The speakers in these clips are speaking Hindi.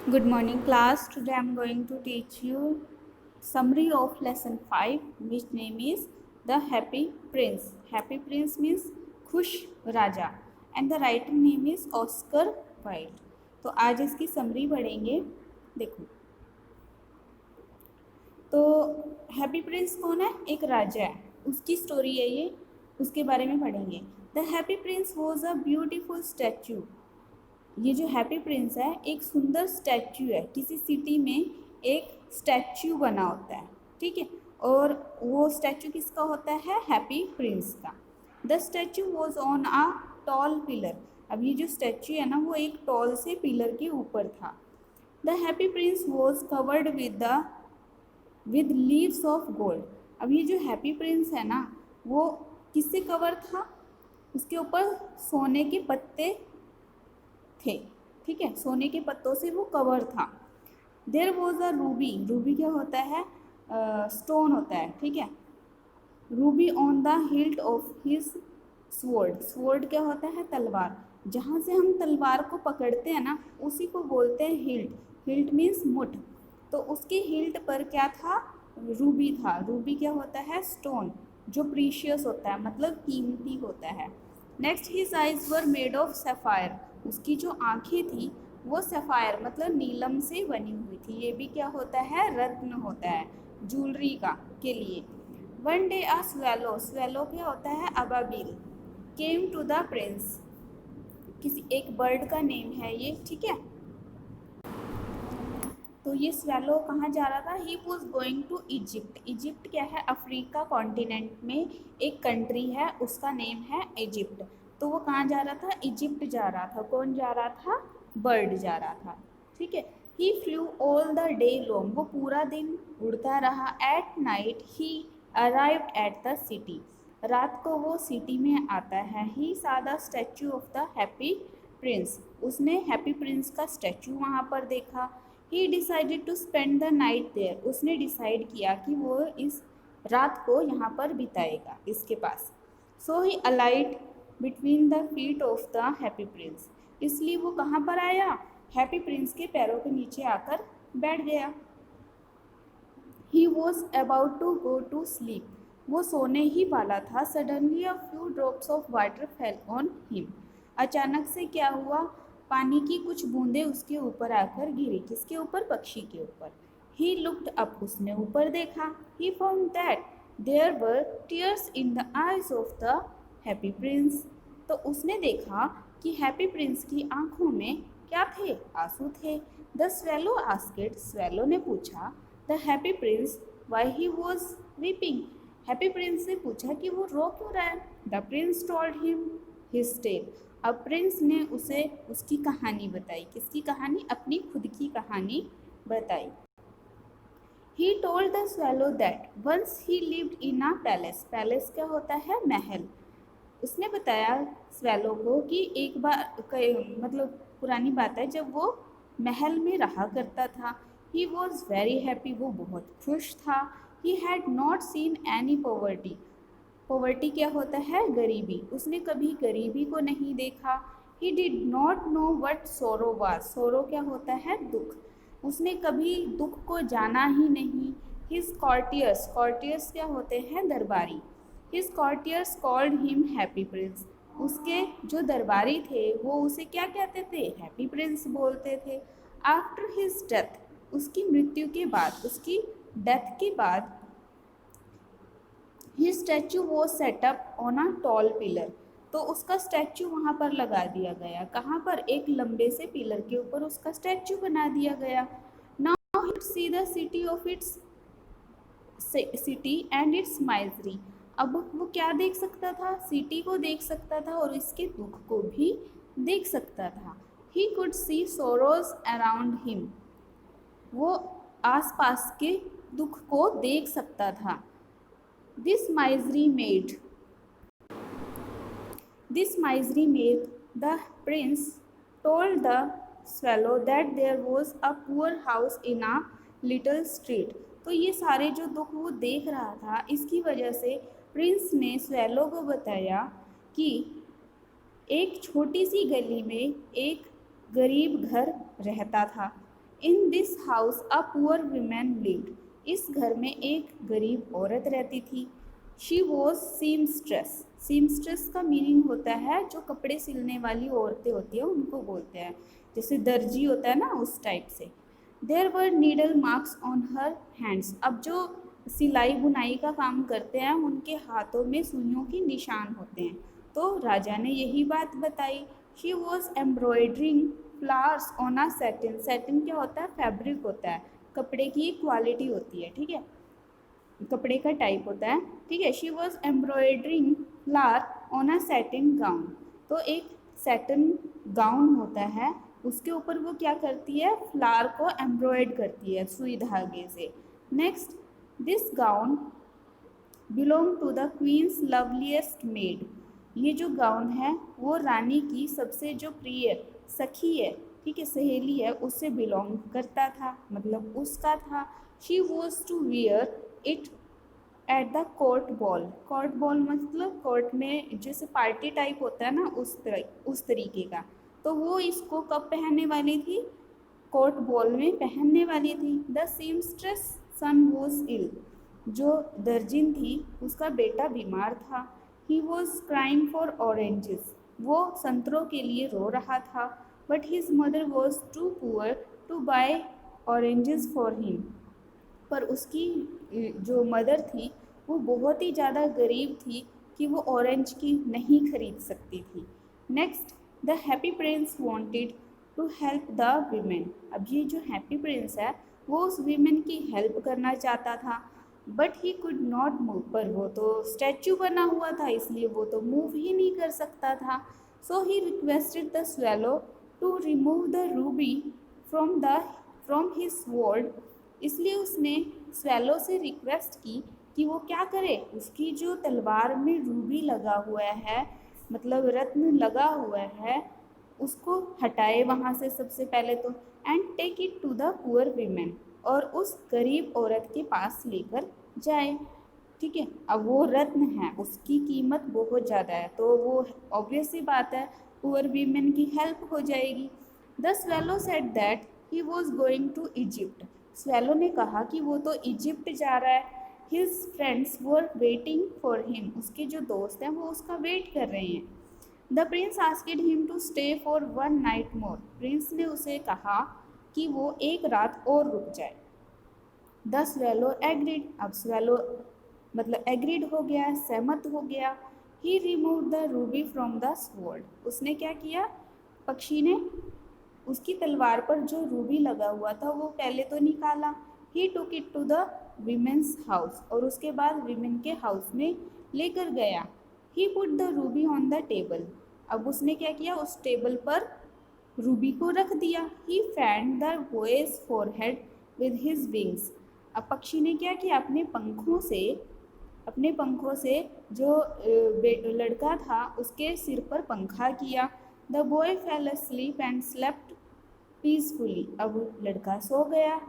Good morning class. Today I am going to teach you summary of lesson 5 which name is The Happy Prince. Happy Prince means खुश राजा and the writer name is Oscar Wilde. तो आज इसकी समरी पढ़ेंगे. देखो तो हैप्पी प्रिंस कौन है? एक राजा है, उसकी स्टोरी है ये, उसके बारे में पढ़ेंगे. The happy Prince was a beautiful statue. ये जो हैप्पी प्रिंस है एक सुंदर स्टैचू है. किसी सिटी में एक स्टैचू बना होता है, ठीक है, और वो स्टैचू किसका होता है? हैप्पी प्रिंस का. The statue was on a tall pillar. अब ये जो स्टैचू है ना वो एक टॉल से पिलर के ऊपर था. The happy Prince was covered with leaves of gold. अब ये जो हैप्पी प्रिंस है ना वो किससे कवर था? उसके ऊपर सोने के पत्ते थे, ठीक है, सोने के पत्तों से वो कवर था. There was a ruby. Ruby क्या होता है? स्टोन होता है, ठीक है. Ruby on the hilt of his sword. Sword क्या होता है? तलवार. जहाँ से हम तलवार को पकड़ते हैं ना उसी को बोलते हैं हिल्ट. हिल्ट मीन्स मुठ. तो उसके हिल्ट पर क्या था? रूबी था. रूबी क्या होता है? स्टोन जो प्रीशियस होता है, मतलब कीमती होता है. Next his eyes were made of sapphire. उसकी जो आँखें थी वो सफ़ायर मतलब नीलम से बनी हुई थी. ये भी क्या होता है? रत्न होता है ज्वेलरी का के लिए. One day a swallow. Swallow क्या होता है? अबाबिल. Came to the prince. किसी एक बर्ड का नेम है ये, ठीक है. तो ये स्वेलो कहाँ जा रहा था? He was going to Egypt. Egypt क्या है? अफ्रीका कॉन्टिनेंट में एक कंट्री है, उसका नेम है इजिप्ट. तो वो कहाँ जा रहा था? इजिप्ट जा रहा था. कौन जा रहा था? बर्ड जा रहा था, ठीक है. He flew all the day long. वो पूरा दिन उड़ता रहा. At night he arrived at the city. रात को वो सिटी में आता है. He saw the statue of the happy prince. उसने हैप्पी प्रिंस का स्टैचू वहाँ पर देखा. He decided to spend the night there. उसने डिसाइड किया कि वो इस रात को यहाँ पर बिताएगा इसके पास. So he alighted between the feet of the happy prince. इसलिए वो कहाँ पर आया? हैप्पी प्रिंस के पैरों के नीचे आकर बैठ गया. He was about to go to sleep. वो सोने ही वाला था. Suddenly a few drops of water fell on him. अचानक से क्या हुआ? पानी की कुछ बूंदें उसके ऊपर आकर गिरी. किसके ऊपर? पक्षी के ऊपर. He looked up. उसने ऊपर देखा. He found that there were tears in the eyes of the happy prince. तो उसने देखा कि हैप्पी प्रिंस की आंखों में क्या थे? आंसू थे. The swallow asked. स्वेलो ने पूछा the happy prince why he was weeping. Happy prince ने पूछा कि वो रो क्यों रहा है. The prince told him his tale. अब प्रिंस ने उसे उसकी कहानी बताई. किसकी कहानी? अपनी खुद की कहानी बताई. He told the swallow that once he lived in a palace. Palace क्या होता है? महल. उसने बताया स्वेलो को कि एक बार मतलब पुरानी बात है जब वो महल में रहा करता था. He was very happy. वो बहुत खुश था. He had not seen any poverty. Poverty क्या होता है? गरीबी. उसने कभी गरीबी को नहीं देखा. ही डिड नॉट नो वट सोरो वाज. सोरो क्या होता है? दुख. उसने कभी दुख को जाना ही नहीं. हिज कॉर्टियर्स. कॉर्टियर्स क्या होते हैं? दरबारी. His courtiers called him happy prince. उसके जो दरबारी थे वो उसे क्या कहते थे? हैप्पी प्रिंस बोलते थे. After his death. उसकी मृत्यु के बाद, उसकी डेथ के बाद his statue was setup on a tall pillar. तो उसका स्टैचू वहाँ पर लगा दिया गया. कहाँ पर? एक लंबे से पिलर के ऊपर उसका स्टैचू बना दिया गया. Now he see the city of its city and it's misery. अब वो क्या देख सकता था? सिटी को देख सकता था और इसके दुख को भी देख सकता था. He could see sorrows around him. वो आसपास के दुख को देख सकता था. This misery made the prince told the swallow that there was a poor house in a little street. तो ये सारे जो दुख वो देख रहा था इसकी वजह से प्रिंस ने स्वेलो को बताया कि एक छोटी सी गली में एक गरीब घर रहता था. In this house a poor women lived, इस घर में एक गरीब औरत रहती थी। शी वॉज सीमस्ट्रेस, सीमस्ट्रेस का मीनिंग होता है जो कपड़े सिलने वाली औरतें होती हैं उनको बोलते हैं, जैसे दर्जी होता है ना उस टाइप से। There were needle marks on her hands, अब जो सिलाई बुनाई का काम करते हैं उनके हाथों में सुइयों के निशान होते हैं। तो राजा ने यही बात बताई। She was embroidering flowers on a satin, satin क्या होता है, फैब्रिक होता है, कपड़े की क्वालिटी होती है, ठीक है, कपड़े का टाइप होता है, ठीक है। She was embroidering flower on a satin gown, तो एक सैटिन गाउन होता है उसके ऊपर वो क्या करती है, फ्लावर को एम्ब्रॉयड करती है सुई धागे से। Next, this gown belong to the queen's loveliest maid, ये जो गाउन है वो रानी की सबसे जो प्रिय सखी है, ठीक है, सहेली है, उससे बिलोंग करता था, मतलब उसका था। She was to wear it at the court ball, court ball मतलब कोर्ट में जैसे पार्टी टाइप होता है ना उस तरीके का। तो वो इसको कब पहनने वाली थी, कोर्ट बॉल में पहनने वाली थी। The seamstress son was ill, जो दर्जिन थी उसका बेटा बीमार था। He was crying for oranges, वो संतरों के लिए रो रहा था। But his mother was too poor to buy oranges for him, पर उसकी जो मदर थी वो बहुत ही ज़्यादा गरीब थी कि वो ऑरेंज की नहीं खरीद सकती थी। Next, the happy prince wanted to help the women, अब ये जो हैप्पी प्रिंस है वो उस वीमेन की हेल्प करना चाहता था। But he could not move, पर वो तो स्टैचू बना हुआ था इसलिए वो तो मूव ही नहीं कर सकता था। So he requested the swallow to remove the ruby from his sword, इसलिए उसने स्वेलो से रिक्वेस्ट की कि वो क्या करे, उसकी जो तलवार में रूबी लगा हुआ है, मतलब रत्न लगा हुआ है, उसको हटाए वहाँ से सबसे पहले तो, and take it to the poor women, और उस गरीब औरत के पास लेकर जाए, ठीक है। अब वो रत्न है, उसकी कीमत बहुत ज़्यादा है, तो वो ऑब्वियस सी बात है पुअर वीमेन की हेल्प हो जाएगी। The swallow said that he was going to Egypt, swallow ने कहा कि वो तो इजिप्ट जा रहा है। His friends were waiting for him, उसके जो दोस्त हैं वो उसका वेट कर रहे हैं। The prince asked him to stay for 1 night more, prince ने उसे कहा कि वो एक रात और रुक जाए। द स्वेलो एग्रीड, अब स्वेलो मतलब एग्रीड हो गया, सहमत हो गया। He remove the ruby from the sword, उसने क्या किया, पक्षी ने उसकी तलवार पर जो रूबी लगा हुआ था वो पहले तो निकाला। He took it to the women's house, और उसके बाद वीमेन के हाउस में लेकर गया। He put the ruby on the table, अब उसने क्या किया, उस टेबल पर रूबी को रख दिया। He fanned the boy's forehead with his wings, अब पक्षी ने क्या किया, अपने पंखों से जो लड़का था उसके सिर पर पंखा किया। The boy fail asleep and slept peacefully, अब लड़का सो गया,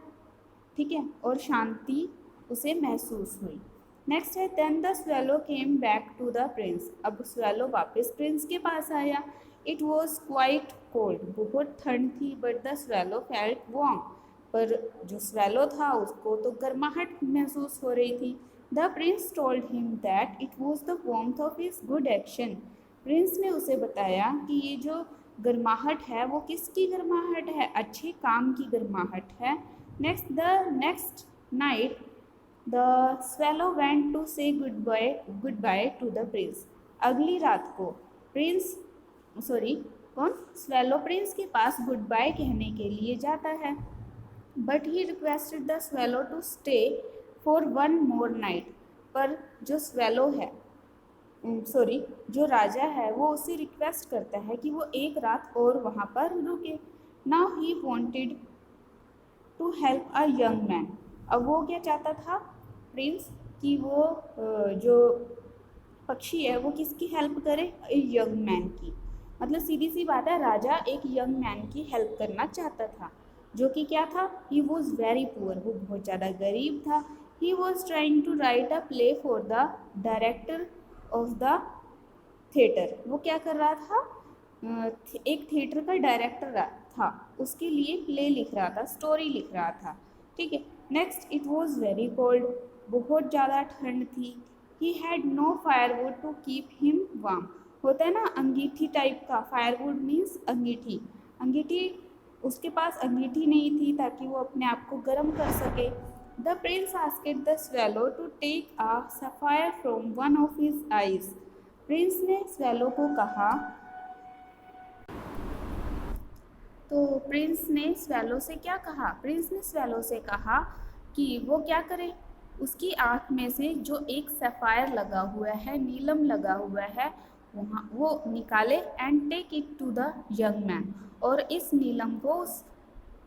ठीक है, और शांति उसे महसूस हुई। नेक्स्ट है, then the swallow came back to the prince, अब स्वेलो वापस प्रिंस के पास आया। इट वॉज क्वाइट कोल्ड, बहुत ठंड थी, but the swallow felt warm, पर जो स्वेलो था उसको तो गर्माहट महसूस हो रही थी। The prince told him that it was the warmth of his good action, Prince ने उसे बताया कि ये जो गर्माहट है वो किसकी गर्माहट है, अच्छे काम की गर्माहट है। Next night the swallow went to say good bye to the prince, अगली रात को प्रिंस कौन, स्वेलो प्रिंस के पास गुड बाय कहने के लिए जाता है। But he requested the swallow to stay for 1 more night, पर जो स्वेलो है जो राजा है वो उससे रिक्वेस्ट करता है कि वो एक रात और वहाँ पर रुके। Now he wanted to help a young man, अब वो क्या चाहता था प्रिंस, कि वो जो पक्षी है वो किसकी हेल्प करे, ए यंग मैन की, मतलब सीधी सी बात है, राजा एक यंग मैन की हेल्प करना चाहता था, जो कि क्या था, ही वॉज वेरी पुअर, वो बहुत ज़्यादा गरीब था। He was trying to write a play for the director of the theatre, वो क्या कर रहा था, एक थिएटर का डायरेक्टर था, उसके लिए प्ले लिख रहा था, स्टोरी लिख रहा था। ठीक है। Next, it was very cold, बहुत ज़्यादा ठंड थी। He had no firewood to keep him warm, होता है ना अंगीठी टाइप का, फायरवुड मीन्स अंगीठी, अंगीठी उसके पास अंगीठी नहीं थी ताकि वो अपने आप को गर्म कर सके। The prince asked the swallow to take a sapphire from one of his eyes, prince ने स्वेलो को कहा, तो प्रिंस ने स्वेलो से क्या कहा, प्रिंस ने स्वेलो से कहा कि वो क्या करे, उसकी आँख में से जो एक सफ़ायर लगा हुआ है, नीलम लगा हुआ है, वहाँ वो निकाले and take it to the young man, और इस नीलम को उस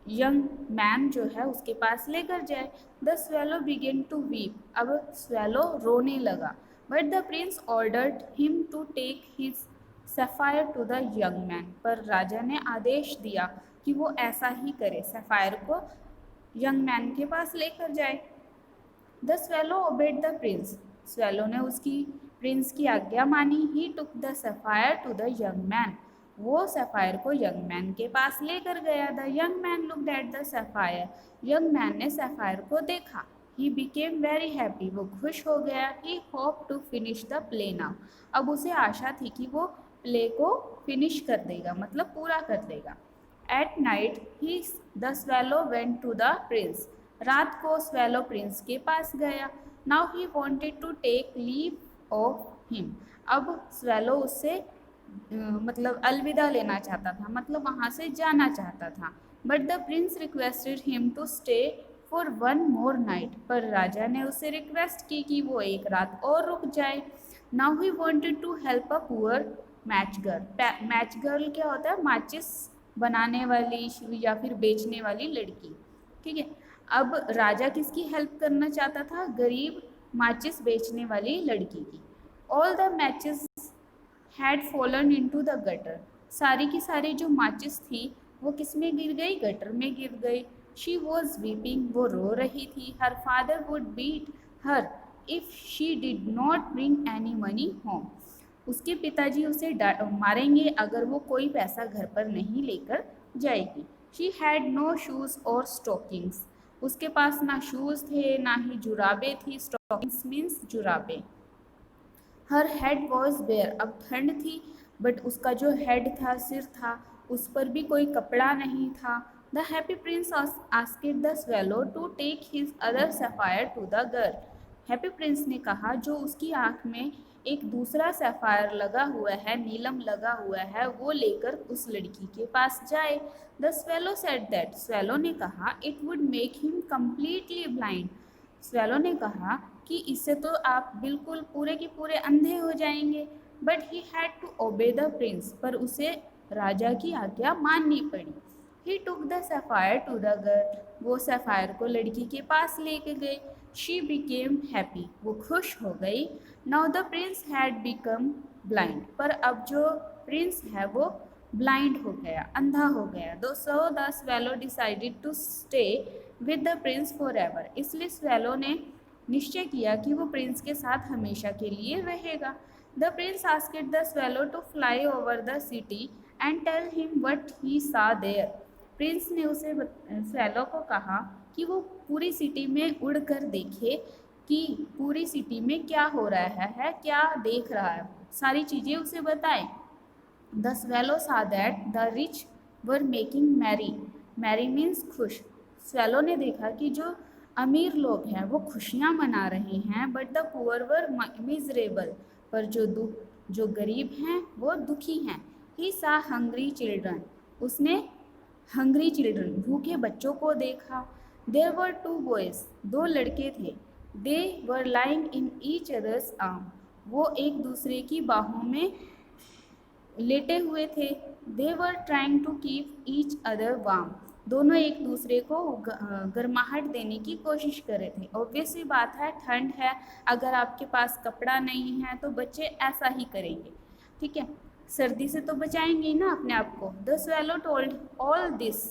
यंग मैन जो है उसके पास लेकर जाए। The swallow began to weep, अब स्वेलो रोने लगा। But the prince ordered him to take his sapphire to the young man, पर राजा ने आदेश दिया कि वो ऐसा ही करे, सफ़ायर को यंग मैन के पास लेकर जाए। The swallow obeyed the prince, swallow ने उसकी प्रिंस की आज्ञा मानी। He took the sapphire to the young man, वो सफ़ायर को यंग मैन के पास लेकर गया। The young man looked at the sapphire, young man ने सफ़ायर को देखा। ही बिकेम वेरी हैप्पी, वो खुश हो गया। He hope to finish the play now, अब उसे आशा थी कि वो प्ले को फिनिश कर देगा, मतलब पूरा कर देगा। At night he the swallow went to the prince, रात को स्वेलो प्रिंस के पास गया। Now he wanted to take leave of him, अब स्वेलो उससे मतलब अलविदा लेना चाहता था, मतलब वहाँ से जाना चाहता था। But the prince requested him to stay for one more night, पर राजा ने उससे रिक्वेस्ट की कि वो एक रात और रुक जाए। Now he wanted to help a poor match girl, match girl क्या होता है, माचिस बनाने वाली या फिर बेचने वाली लड़की। ठीक है। अब राजा किसकी हेल्प करना चाहता था, गरीब माचिस बेचने वाली लड़की की। All the matches had fallen into the gutter, सारी की सारी जो माचिस थी वो किस में गिर गई, गटर में गिर गई। शी वॉज वीपिंग, वो रो रही थी। Her father would beat her if she did not bring any money home, उसके पिताजी उसे मारेंगे अगर वो कोई पैसा घर पर नहीं लेकर जाएगी। शी हैड नो शूज़ और स्टॉकिंग्स, उसके पास ना शूज़ थे ना ही जुराबे थी, स्टॉकिंग्स मीन्स जुराबे। हर हेड वॉज बेयर, अब ठंड थी बट उसका जो हेड था, सिर था, उस पर भी कोई कपड़ा नहीं था। The happy prince asked the swallow to take his other sapphire to the girl, happy prince ने कहा जो उसकी आँख में एक दूसरा सफ़ायर लगा हुआ है, नीलम लगा हुआ है, वो लेकर उस लड़की के पास जाए। The swallow said that, swallow ने कहा it would make him completely blind, swallow ने कहा कि इससे तो आप बिल्कुल पूरे के पूरे अंधे हो जाएंगे। But he had to obey the prince, पर उसे राजा की आज्ञा माननी पड़ी। He took the sapphire to the girl, वो सफ़ायर को लड़की के पास लेके गए। शी बिकेम हैप्पी, वो खुश हो गई। Now the Prince had become blind, पर अब जो प्रिंस है वो ब्लाइंड हो गया, अंधा हो गया। Though so the swallow decided to stay with the prince forever, इसलिए स्वेलो ने निश्चय किया कि वो प्रिंस के साथ हमेशा के लिए रहेगा। The prince asked the swallow to fly over the city and tell him what he saw there, Prince ने उसे स्वेलो को कहा कि वो पूरी सिटी में उड़कर देखे कि पूरी सिटी में क्या हो रहा है, क्या देख रहा है, सारी चीज़ें उसे बताए। The swallow saw that the rich were making merry, merry means खुश, स्वेलो ने देखा कि जो अमीर लोग हैं वो खुशियाँ मना रहे हैं, but the poor were miserable, पर जो गरीब हैं वो दुखी हैं। ही सा हंग्री चिल्ड्रन, उसने हंग्री चिल्ड्रन भूखे बच्चों को देखा। देयर वर टू बॉयज़, दो लड़के थे। They were lying in each other's arm, वो एक दूसरे की बाहों में लेटे हुए थे। They were trying to keep each other warm, दोनों एक दूसरे को गर्माहट देने की कोशिश कर रहे थे। ऑब्वियसली बात है, ठंड है, अगर आपके पास कपड़ा नहीं है तो बच्चे ऐसा ही करेंगे। ठीक है, सर्दी से तो बचाएंगे ही ना अपने आप को। The swallow told all this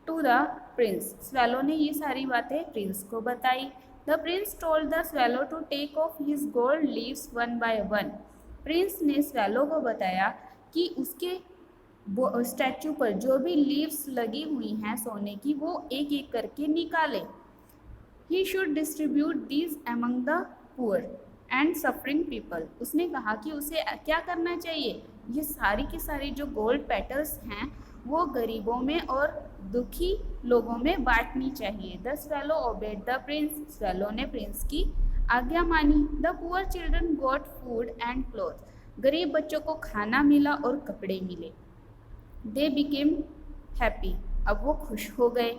to the prince, swallow ने ये सारी बातें प्रिंस को बताई। The prince told the swallow to take off his gold leaves one by one, प्रिंस ने स्वेलो को बताया कि उसके वो स्टैचू पर जो भी लीव्स लगी हुई हैं सोने की वो एक एक करके निकाले। He should distribute these among the poor and suffering people. उसने कहा कि उसे क्या करना चाहिए, ये सारी की सारी जो गोल्ड पेटल्स हैं वो गरीबों में और दुखी लोगों में बांटनी चाहिए। The swallow obeyed the prince. Swallow ने प्रिंस की आज्ञा मानी। The poor children got food and cloth. गरीब बच्चों को खाना मिला और कपड़े मिले। They became happy. अब वो खुश हो गए।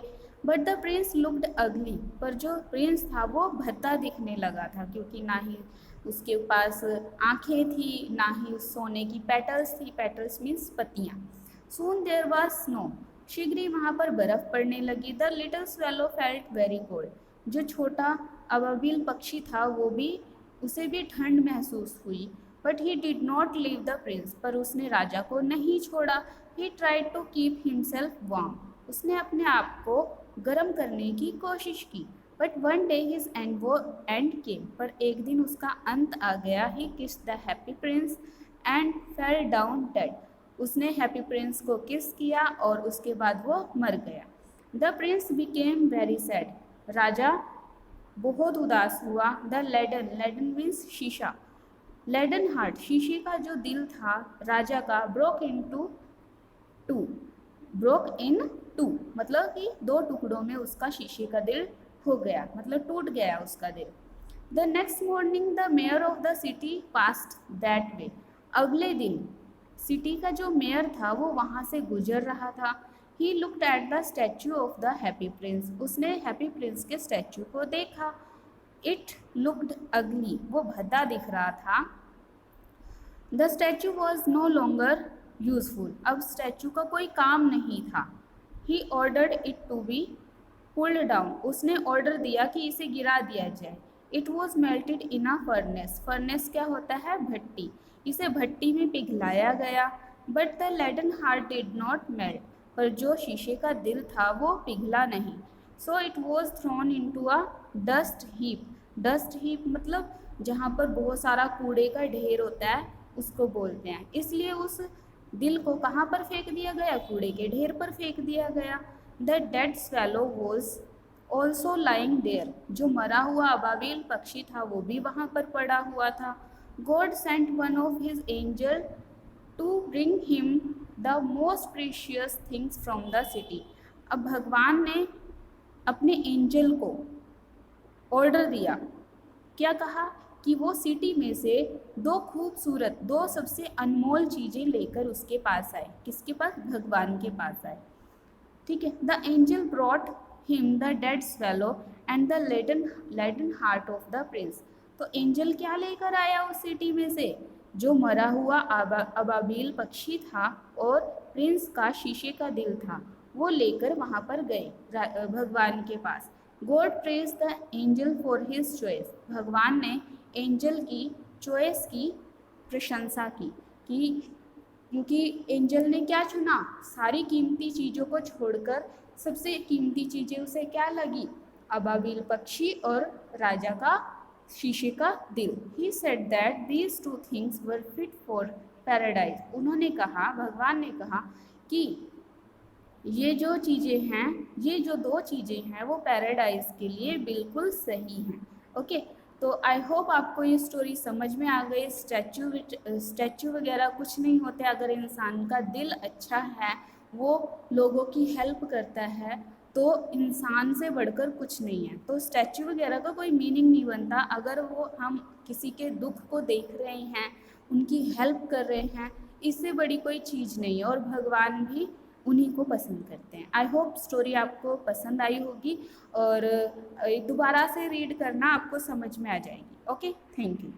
बट द प्रिंस लुक्ड अगली। पर जो प्रिंस था वो भद्दा दिखने लगा था, क्योंकि ना ही उसके पास आंखें थी ना ही सोने की पेटल्स थी। पेटल्स मीन्स पत्तियाँ। सून देयर वाज स्नो। शीघ्र ही वहाँ पर बर्फ पड़ने लगी। The little swallow felt very cold. जो छोटा अबाबिल पक्षी था वो भी उसे भी ठंड महसूस हुई। But he did not leave the prince. पर उसने राजा को नहीं छोड़ा। He tried to keep himself warm. उसने अपने आप को गर्म करने की कोशिश की। But one day his end came. पर एक दिन उसका अंत आ गया। He kissed the happy prince and fell down dead. उसने हैप्पी प्रिंस को किस किया और उसके बाद वो मर गया। The prince became very sad. राजा बहुत उदास हुआ। द लेडन मीन्स शीशा। लेडन हार्ट शीशे का जो दिल था राजा का ब्रोक इन टू मतलब कि दो टुकड़ों में उसका शीशे का दिल हो गया, मतलब टूट गया उसका दिल। The next morning the mayor of the city past that way. अगले दिन सिटी का जो मेयर था वो वहाँ से गुजर रहा था। He looked at the statue of the happy prince. उसने हैप्पी प्रिंस के स्टैचू को देखा। इट लुक्ड अगली। वो भद्दा दिख रहा था। The statue was no longer useful. अब स्टैचू का कोई काम नहीं था। He ordered it to be pulled down. उसने ऑर्डर दिया कि इसे गिरा दिया जाए। It was melted in a furnace. Furnace क्या होता है, भट्टी। इसे भट्टी में पिघलाया गया। But the leaden heart did not melt. पर जो शीशे का दिल था वो पिघला नहीं। So it was thrown in to a dust heap. Dust heap मतलब जहाँ पर बहुत सारा कूड़े का ढेर होता है उसको बोलते हैं। इसलिए उस दिल को कहाँ पर फेंक दिया गया, कूड़े के ढेर पर फेंक दिया गया। The dead swallow was also lying there. जो मरा हुआ अबाबिल पक्षी था वो भी वहाँ पर पड़ा हुआ था। God sent one of his angel to bring him the most precious things from the city. अब भगवान ने अपने एंजल को ऑर्डर दिया, क्या कहा कि वो सिटी में से दो खूबसूरत, दो सबसे अनमोल चीज़ें लेकर उसके पास आए। किसके पास, भगवान के पास आए। ठीक है। The angel brought him the dead swallow and the leaden heart of the prince. तो एंजल क्या लेकर आया उस सिटी में से, जो मरा हुआ अबाबिल पक्षी था और प्रिंस का शीशे का दिल था, वो लेकर वहाँ पर गए भगवान के पास। God praise the angel for his choice. भगवान ने एंजल की चॉइस की प्रशंसा की कि क्योंकि एंजल ने क्या चुना, सारी कीमती चीज़ों को छोड़कर सबसे कीमती चीज़ें उसे क्या लगी, अबाबिल पक्षी और राजा का शीशे का दिल। He said that these two things were fit for paradise. उन्होंने कहा, भगवान ने कहा कि ये जो चीज़ें हैं, ये जो दो चीज़ें हैं वो पैराडाइज के लिए बिल्कुल सही हैं। ओके, तो आई होप आपको ये स्टोरी समझ में आ गई। स्टैचू वगैरह कुछ नहीं होते। अगर इंसान का दिल अच्छा है, वो लोगों की हेल्प करता है, तो इंसान से बढ़कर कुछ नहीं है। तो स्टैचू वगैरह का कोई मीनिंग नहीं बनता। अगर वो हम किसी के दुख को देख रहे हैं, उनकी हेल्प कर रहे हैं, इससे बड़ी कोई चीज़ नहीं है। और भगवान भी उन्हीं को पसंद करते हैं। आई होप स्टोरी आपको पसंद आई होगी और दोबारा से रीड करना आपको समझ में आ जाएगी। Okay, thank you.